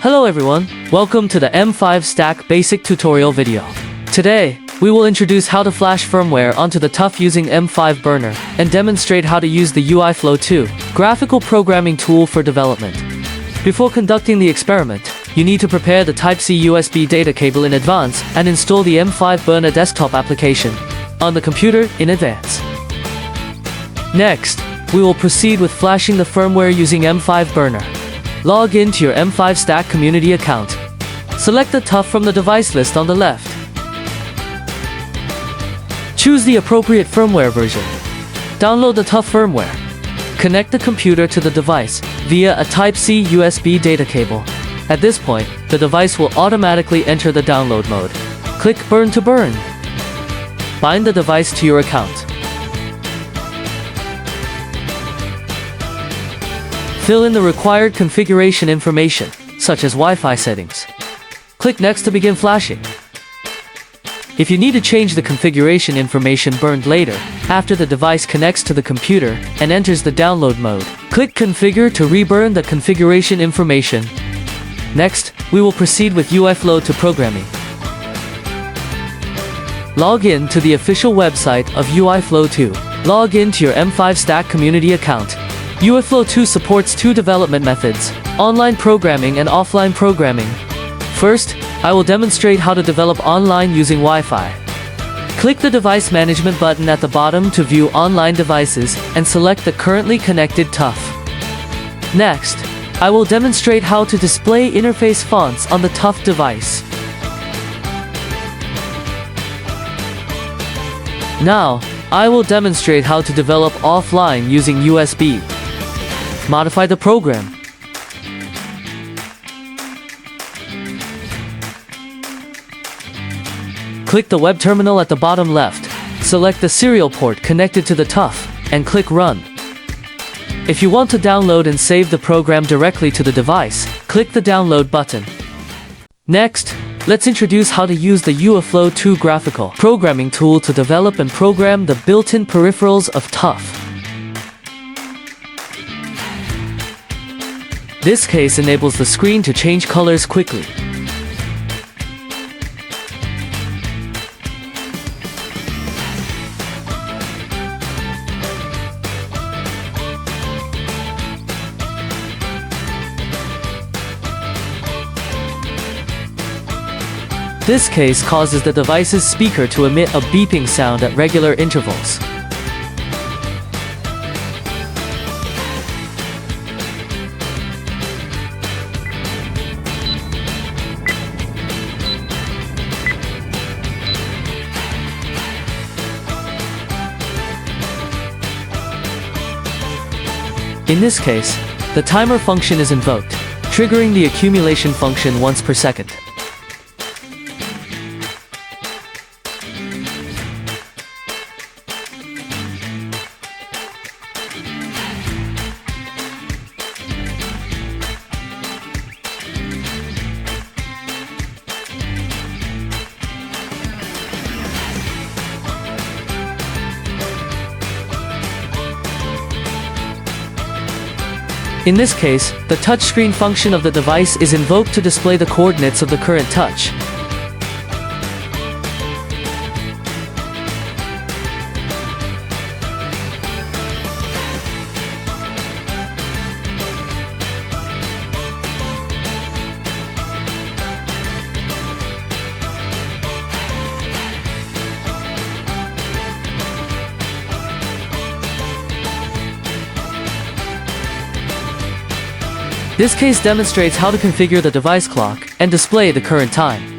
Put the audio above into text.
Hello everyone, welcome to the M5 Stack basic tutorial video. Today, we will introduce how to flash firmware onto the TUF using M5 burner, and demonstrate how to use the UIFlow 2 graphical programming tool for development. Before conducting the experiment, you need to prepare the Type-C USB data cable in advance and install the M5 burner desktop application on the computer in advance. Next, we will proceed with flashing the firmware using M5 burner. Log in to your M5 Stack community account. Select the TUF from the device list on the left. Choose the appropriate firmware version. Download the TUF firmware. Connect the computer to the device via a Type-C USB data cable. At this point, the device will automatically enter the download mode. Click Burn to burn. Bind the device to your account. Fill in the required configuration information, such as Wi-Fi settings. Click Next to begin flashing. If you need to change the configuration information burned later, after the device connects to the computer and enters the download mode, click Configure to reburn the configuration information. Next, we will proceed with UIFlow to programming. Log in to the official website of UIFlow 2. Log in to your M5 Stack community account. UIFlow 2 supports two development methods, online programming and offline programming. First, I will demonstrate how to develop online using Wi-Fi. Click the Device Management button at the bottom to view online devices and select the currently connected TUF. Next, I will demonstrate how to display interface fonts on the TUF device. Now, I will demonstrate how to develop offline using USB. Modify the program. Click the web terminal at the bottom left. Select the serial port connected to the TUF and click Run. If you want to download and save the program directly to the device, click the Download button. Next, let's introduce how to use the UIFlow 2 graphical programming tool to develop and program the built-in peripherals of TUF. This case enables the screen to change colors quickly. This case causes the device's speaker to emit a beeping sound at regular intervals. In this case, the timer function is invoked, triggering the accumulation function once per second. In this case, the touchscreen function of the device is invoked to display the coordinates of the current touch. This case demonstrates how to configure the device clock and display the current time.